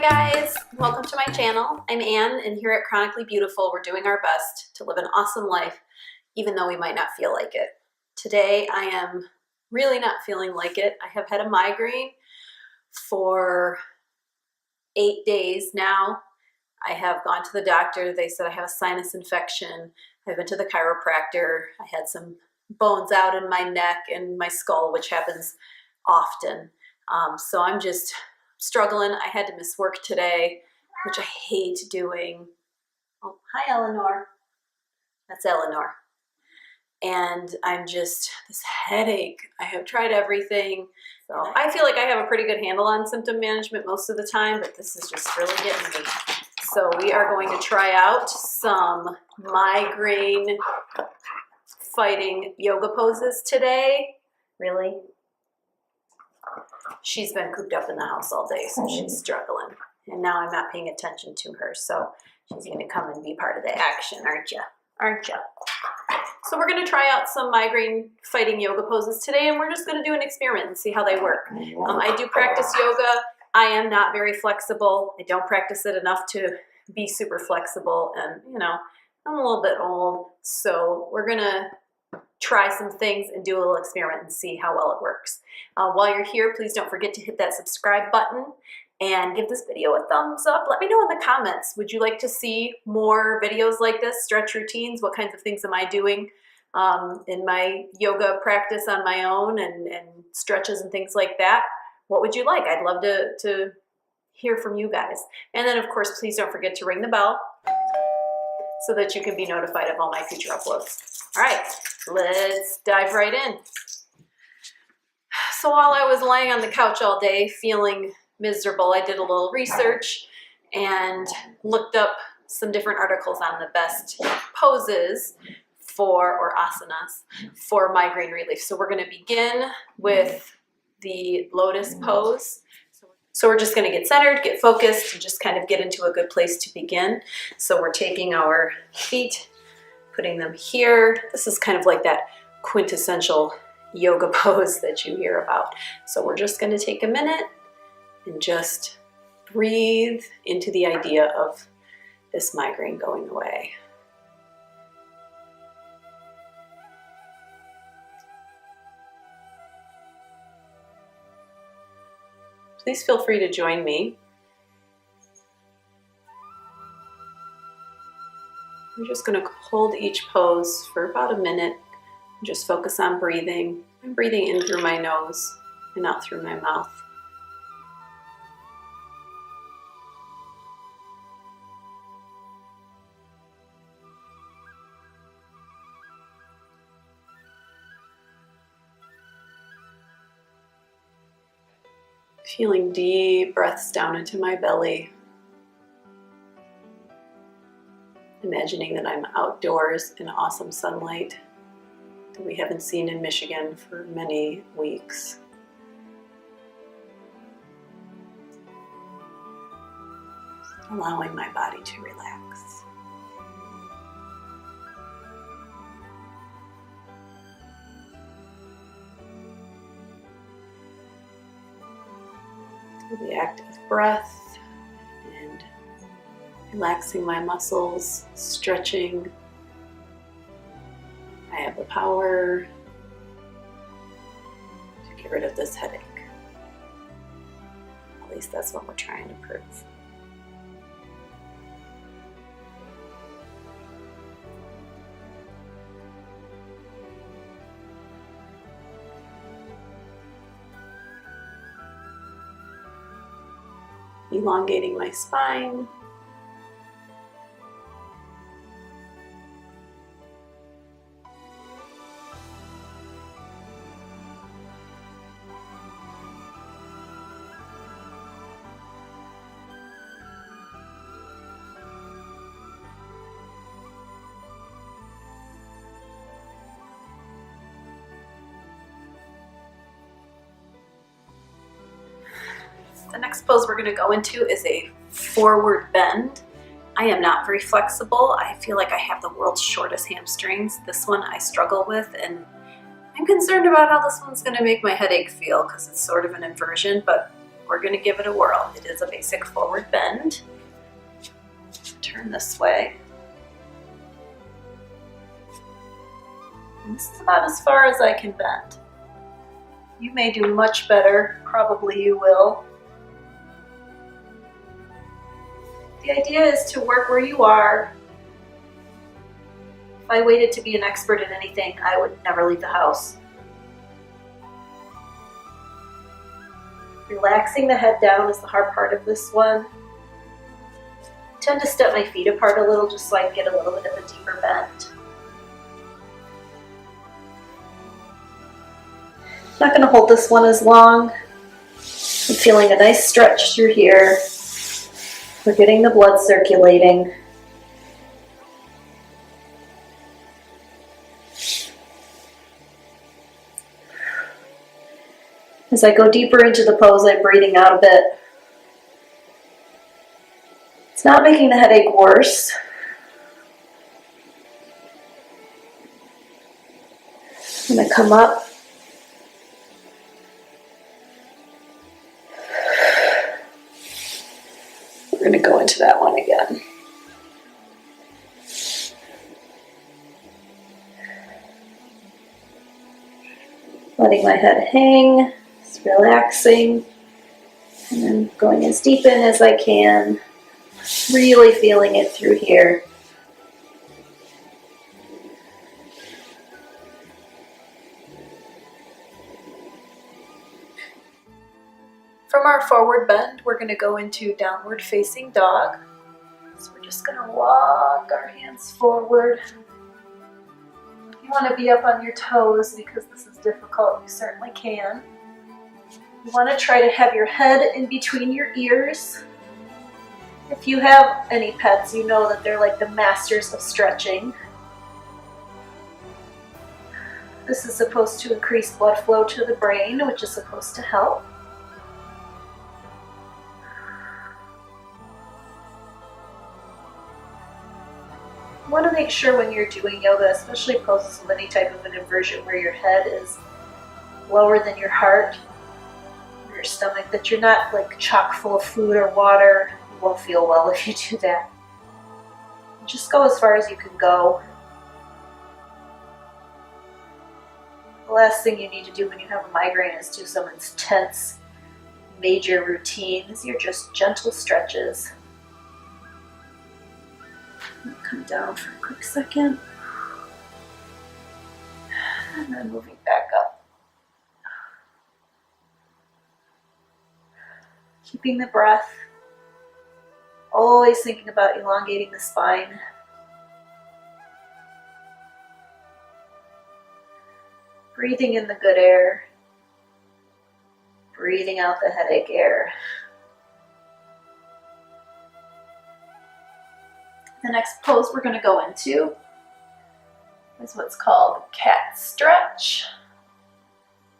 guys, welcome to my channel. I'm Anne, and here at Chronically Beautiful, we're doing our best to live an awesome life, even though we might not feel like it. Today, I am really not feeling like it. I have had a migraine for 8 days now. I have gone to the doctor. They said I have a sinus infection. I've been to the chiropractor. I had some bones out in my neck and my skull, which happens often. So I'm just struggling. I had to miss work today, which I hate doing. Oh, hi, Eleanor. That's Eleanor. And I'm just, this headache. I have tried everything. So I feel like I have a pretty good handle on symptom management most of the time, but this is just really getting me. So we are going to try out some migraine fighting yoga poses today. Really? She's been cooped up in the house all day, so she's struggling. And now I'm not paying attention to her, so she's going to come and be part of the action, aren't you? Aren't you? So we're going to try out some migraine fighting yoga poses today, and we're just going to do an experiment and see how they work. I do practice yoga. I am not very flexible. I don't practice it enough to be super flexible, and you know, I'm a little bit old, so we're going to try some things and do a little experiment and see how well it works. While you're here, please don't forget to hit that subscribe button and give this video a thumbs up. Let me know in the comments, would you like to see more videos like this, stretch routines? What kinds of things am I doing in my yoga practice on my own and stretches and things like that? What would you like? I'd love to hear from you guys. And then of course, please don't forget to ring the bell so that you can be notified of all my future uploads. All right, let's dive right in. So while I was laying on the couch all day feeling miserable, I did a little research and looked up some different articles on the best poses or asanas for migraine relief. So we're going to begin with the Lotus Pose. So we're just going to get centered, get focused, and just kind of get into a good place to begin. So we're taking our feet, putting them here. This is kind of like that quintessential yoga pose that you hear about. So we're just going to take a minute and just breathe into the idea of this migraine going away. Please feel free to join me. I'm just going to hold each pose for about a minute and just focus on breathing. I'm breathing in through my nose and out through my mouth. Feeling deep breaths down into my belly. Imagining that I'm outdoors in awesome sunlight that we haven't seen in Michigan for many weeks. Allowing my body to relax. The active breath and relaxing my muscles, stretching. I have the power to get rid of this headache. At least that's what we're trying to prove. Elongating my spine. The next pose we're going to go into is a forward bend. I am not very flexible. I feel like I have the world's shortest hamstrings. This one I struggle with, and I'm concerned about how this one's going to make my headache feel because it's sort of an inversion, but we're gonna give it a whirl. It is a basic forward bend. Turn this way. And this is about as far as I can bend. You may do much better, probably you will. The idea is to work where you are. If I waited to be an expert in anything, I would never leave the house. Relaxing the head down is the hard part of this one. I tend to step my feet apart a little just so I can get a little bit of a deeper bend. I'm not going to hold this one as long. I'm feeling a nice stretch through here. We're getting the blood circulating. As I go deeper into the pose, I'm breathing out a bit. It's not making the headache worse. I'm going to come up. We're going to go into that one again. Letting my head hang, just relaxing, and then going as deep in as I can, really feeling it through here. From our forward bend, we're going to go into downward facing dog. So we're just going to walk our hands forward. If you want to be up on your toes because this is difficult, you certainly can. You want to try to have your head in between your ears. If you have any pets, you know that they're like the masters of stretching. This is supposed to increase blood flow to the brain, which is supposed to help. You want to make sure when you're doing yoga, especially poses with any type of an inversion where your head is lower than your heart, or your stomach, that you're not like chock full of food or water. You won't feel well if you do that. Just go as far as you can go. The last thing you need to do when you have a migraine is do some intense, major routines. You're just gentle stretches. Come down for a quick second. And then moving back up. Keeping the breath. Always thinking about elongating the spine. Breathing in the good air. Breathing out the headache air. The next pose we're going to go into is what's called cat stretch.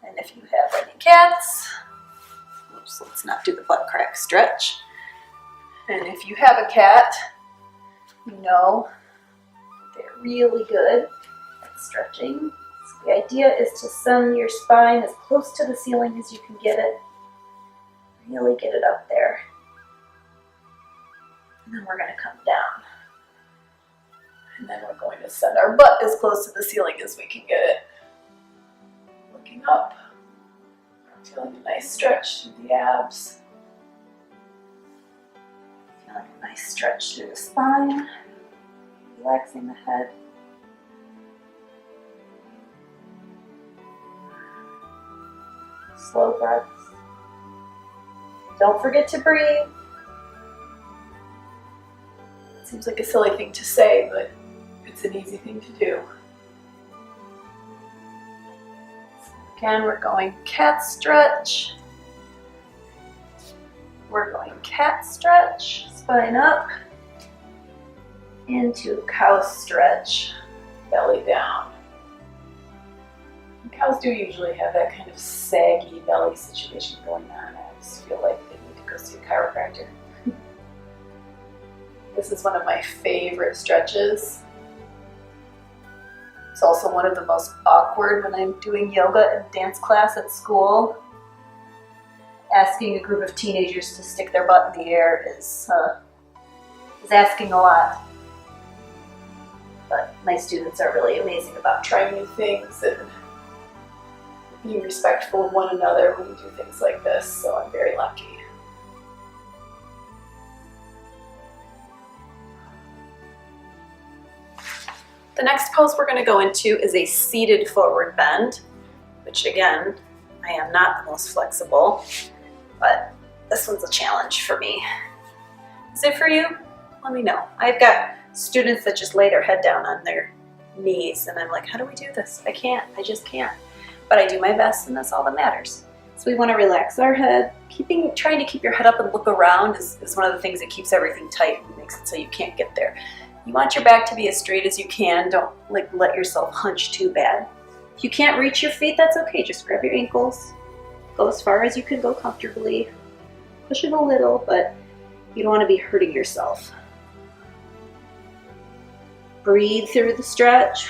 And if you have any cats, oops, let's not do the butt crack stretch. And if you have a cat, you know they're really good at stretching. So the idea is to send your spine as close to the ceiling as you can get it. Really get it up there. And then we're going to come down. And then we're going to send our butt as close to the ceiling as we can get it. Looking up, feeling a nice stretch through the abs. Feeling a nice stretch through the spine. Relaxing the head. Slow breaths. Don't forget to breathe. It seems like a silly thing to say, but it's an easy thing to do. So again, we're going cat stretch. We're going cat stretch, spine up, into cow stretch, belly down. And cows do usually have that kind of saggy belly situation going on. I always feel like they need to go see a chiropractor. This is one of my favorite stretches. It's also one of the most awkward when I'm doing yoga and dance class at school. asking a group of teenagers to stick their butt in the air is asking a lot. But my students are really amazing about trying new things and being respectful of one another when we do things like this, so I'm very lucky. The next pose we're going to go into is a seated forward bend, which again, I am not the most flexible, but this one's a challenge for me. Is it for you? Let me know. I've got students that just lay their head down on their knees, and I'm like, how do we do this? I can't. I just can't. But I do my best, and that's all that matters. So we want to relax our head. Trying to keep your head up and look around is one of the things that keeps everything tight and makes it so you can't get there. You want your back to be as straight as you can. Don't let yourself hunch too bad. If you can't reach your feet, that's okay. Just grab your ankles. Go as far as you can go comfortably. Push it a little, but you don't want to be hurting yourself. Breathe through the stretch.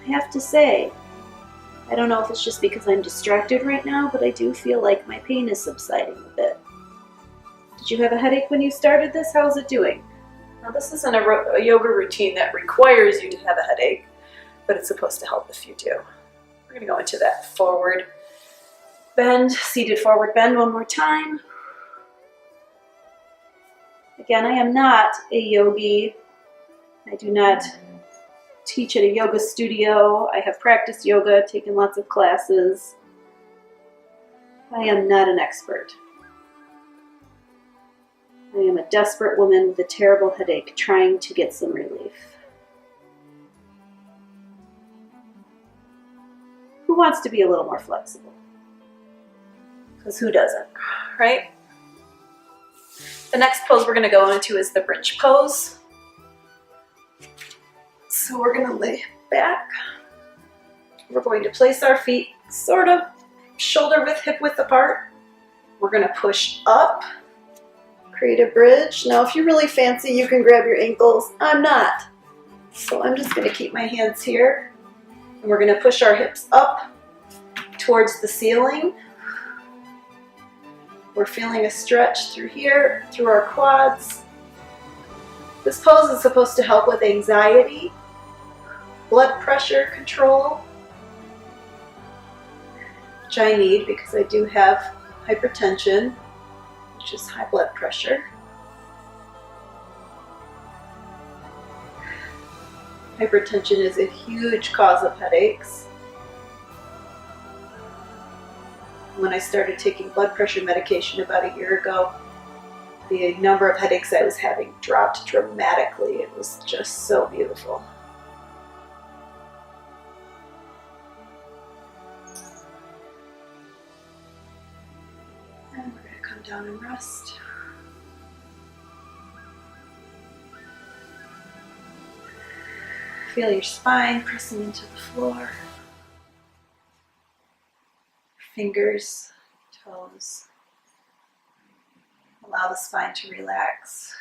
I have to say, I don't know if it's just because I'm distracted right now, but I do feel like my pain is subsiding a bit. Did you have a headache when you started this? How's it doing? Now this isn't a yoga routine that requires you to have a headache, but it's supposed to help if you do. We're going to go into that forward bend, seated forward bend one more time. Again, I am not a yogi. I do not teach at a yoga studio. I have practiced yoga, taken lots of classes. I am not an expert. I am a desperate woman with a terrible headache trying to get some relief. Who wants to be a little more flexible? Because who doesn't, right? The next pose we're going to go into is the bridge pose. So we're going to lay back. We're going to place our feet sort of shoulder width, hip width apart. We're going to push up, create a bridge. Now if you're really fancy, you can grab your ankles. I'm not. So I'm just going to keep my hands here. And we're going to push our hips up towards the ceiling. We're feeling a stretch through here, through our quads. This pose is supposed to help with anxiety, blood pressure control, which I need because I do have hypertension, which is high blood pressure. Hypertension is a huge cause of headaches. When I started taking blood pressure medication about a year ago, the number of headaches I was having dropped dramatically. It was just so beautiful. And we're going to come down and rest. Feel your spine pressing into the floor. Fingers, toes. Allow the spine to relax.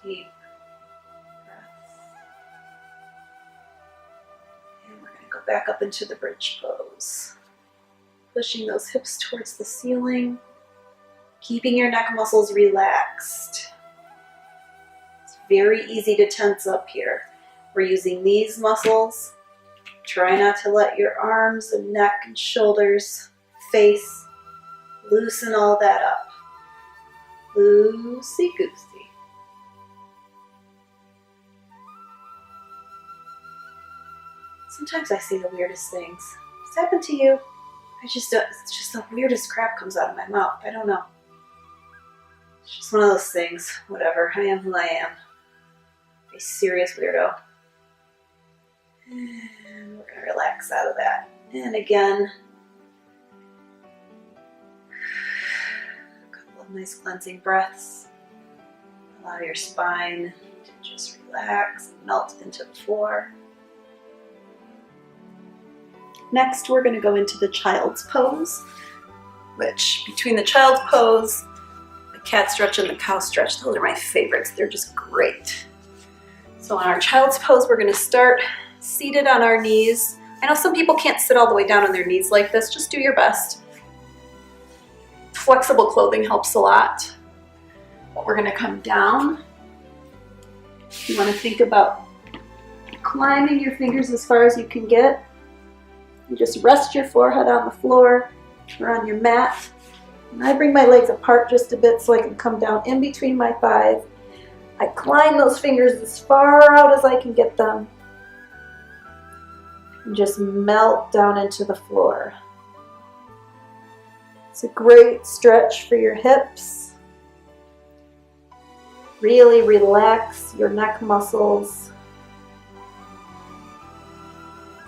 Deep breaths. And we're going to go back up into the bridge pose. Pushing those hips towards the ceiling. Keeping your neck muscles relaxed. It's very easy to tense up here. We're using these muscles. Try not to let your arms and neck and shoulders, face, loosen all that up. Loosey-goosey. Sometimes I see the weirdest things. What's happened to you? It's just the weirdest crap comes out of my mouth. I don't know. It's just one of those things. Whatever. I am who I am. A serious weirdo. And we're going to relax out of that. And again, a couple of nice cleansing breaths. Allow your spine to just relax and melt into the floor. Next, we're going to go into the child's pose. which between the child's pose, the cat stretch, and the cow stretch, those are my favorites. They're just great. So on our child's pose, we're gonna start seated on our knees. I know some people can't sit all the way down on their knees like this. Just do your best. Flexible clothing helps a lot. But we're gonna come down. You wanna think about climbing your fingers as far as you can get. You just rest your forehead on the floor or on your mat. And I bring my legs apart just a bit so I can come down in between my thighs. I climb those fingers as far out as I can get them. And just melt down into the floor. It's a great stretch for your hips. Really relax your neck muscles.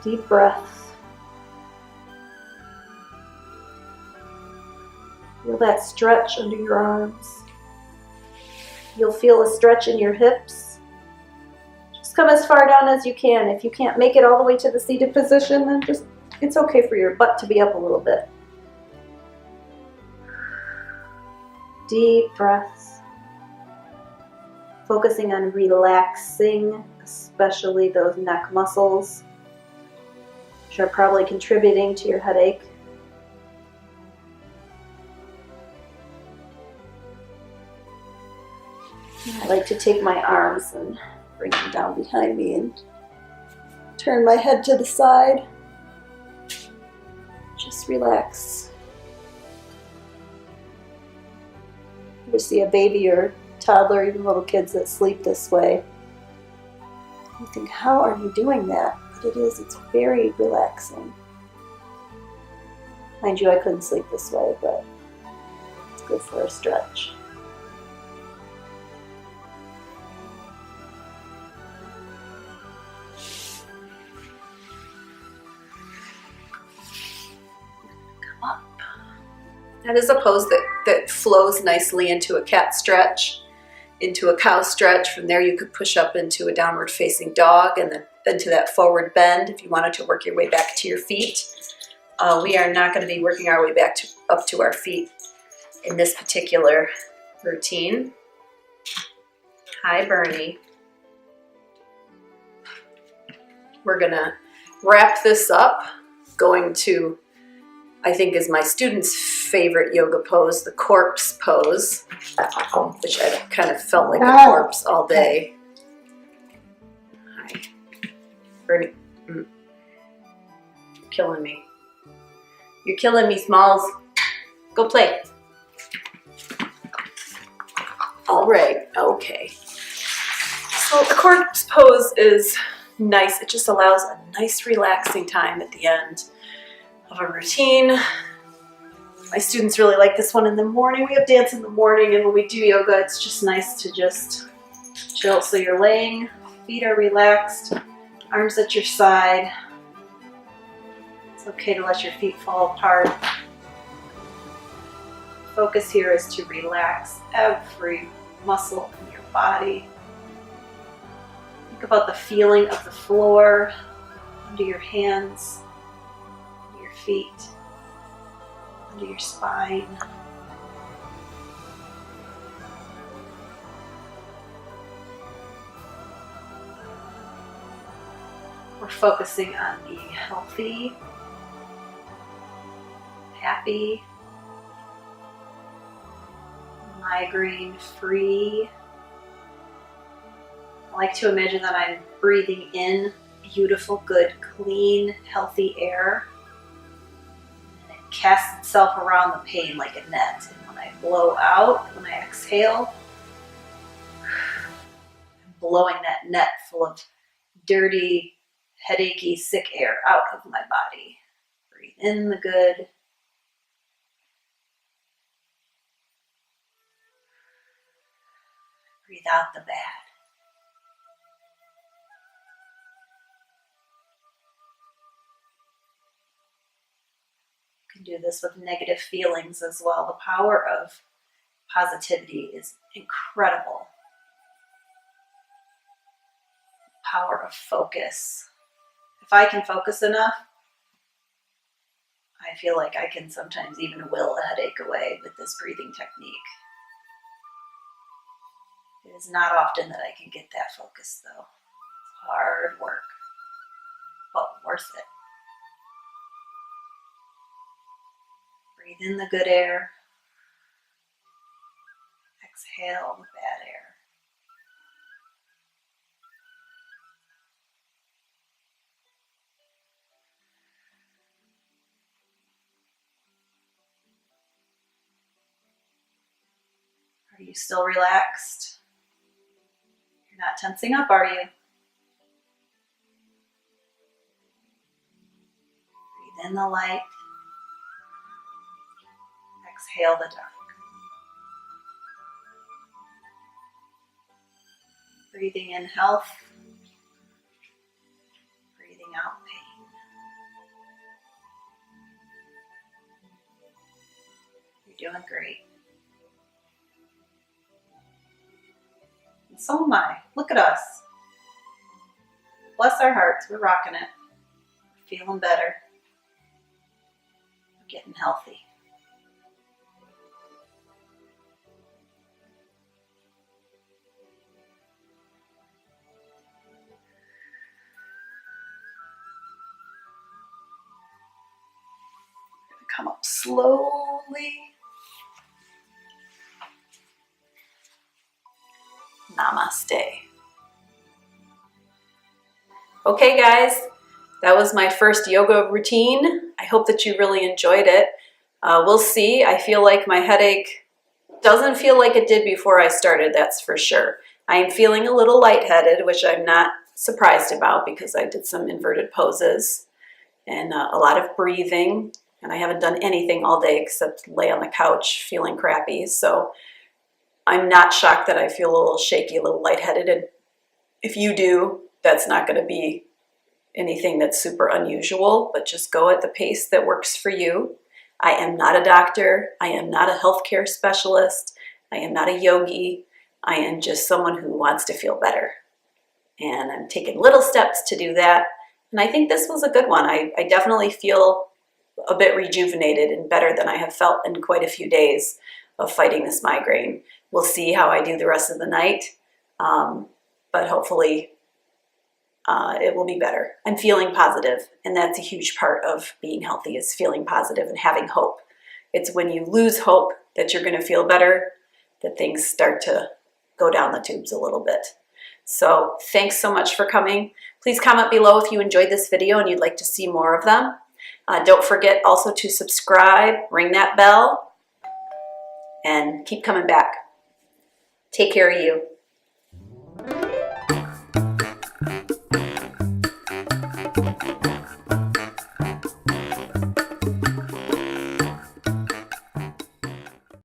Deep breath. Feel that stretch under your arms. You'll feel a stretch in your hips. Just come as far down as you can. If you can't make it all the way to the seated position, then just, it's okay for your butt to be up a little bit. Deep breaths. Focusing on relaxing, especially those neck muscles, which are probably contributing to your headache. I like to take my arms and bring them down behind me and turn my head to the side. Just relax. You see a baby or toddler, even little kids that sleep this way. You think, how are you doing that? But it's very relaxing. Mind you, I couldn't sleep this way, but it's good for a stretch. That is a pose that flows nicely into a cat stretch, into a cow stretch. From there you could push up into a downward facing dog and then into that forward bend if you wanted to work your way back to your feet. We are not going to be working our way back up to our feet in this particular routine. Hi, Bernie. We're going to wrap this up, going to, I think, is my student's favorite yoga pose, the corpse pose, which I kind of felt like a corpse all day. Hi. Bernie, you're killing me. You're killing me, Smalls. Go play. All right, okay. So the corpse pose is nice. It just allows a nice relaxing time at the end of a routine. My students really like this one in the morning. We have dance in the morning, and when we do yoga, it's just nice to just chill. So you're laying, feet are relaxed, arms at your side. It's okay to let your feet fall apart. Focus here is to relax every muscle in your body. Think about the feeling of the floor under your hands, under your feet, under your spine. We're focusing on being healthy, happy, migraine free. I like to imagine that I'm breathing in beautiful, good, clean, healthy air. And it casts itself around the pain like a net. And when I blow out, when I exhale, I'm blowing that net full of dirty, headachy, sick air out of my body. Breathe in the good. Breathe out the bad. You can do this with negative feelings as well. The power of positivity is incredible. Power of focus. If I can focus enough, I feel like I can sometimes even will a headache away with this breathing technique. It is not often that I can get that focus though. It's hard work, but worth it. Breathe in the good air. Exhale the bad air. Are you still relaxed? You're not tensing up, are you? Breathe in the light. Exhale the dark. Breathing in health. Breathing out pain. You're doing great. And so am I. Look at us. Bless our hearts. We're rocking it. We're feeling better. We're getting healthy. Come up slowly. Namaste. Okay, guys, that was my first yoga routine. I hope that you really enjoyed it. We'll see. I feel like my headache doesn't feel like it did before I started, that's for sure. I am feeling a little lightheaded, which I'm not surprised about because I did some inverted poses and a lot of breathing. And I haven't done anything all day except lay on the couch feeling crappy. So I'm not shocked that I feel a little shaky, a little lightheaded. And if you do, that's not going to be anything that's super unusual, but just go at the pace that works for you. I am not a doctor. I am not a healthcare specialist. I am not a yogi. I am just someone who wants to feel better. And I'm taking little steps to do that. And I think this was a good one. I definitely feel a bit rejuvenated and better than I have felt in quite a few days of fighting this migraine. We'll see how I do the rest of the night, but hopefully it will be better. I'm feeling positive, and that's a huge part of being healthy, is feeling positive and having hope. It's when you lose hope that you're going to feel better that things start to go down the tubes a little bit. So thanks so much for coming. Please comment below if you enjoyed this video and you'd like to see more of them. Don't forget also to subscribe, ring that bell, and keep coming back. Take care of you.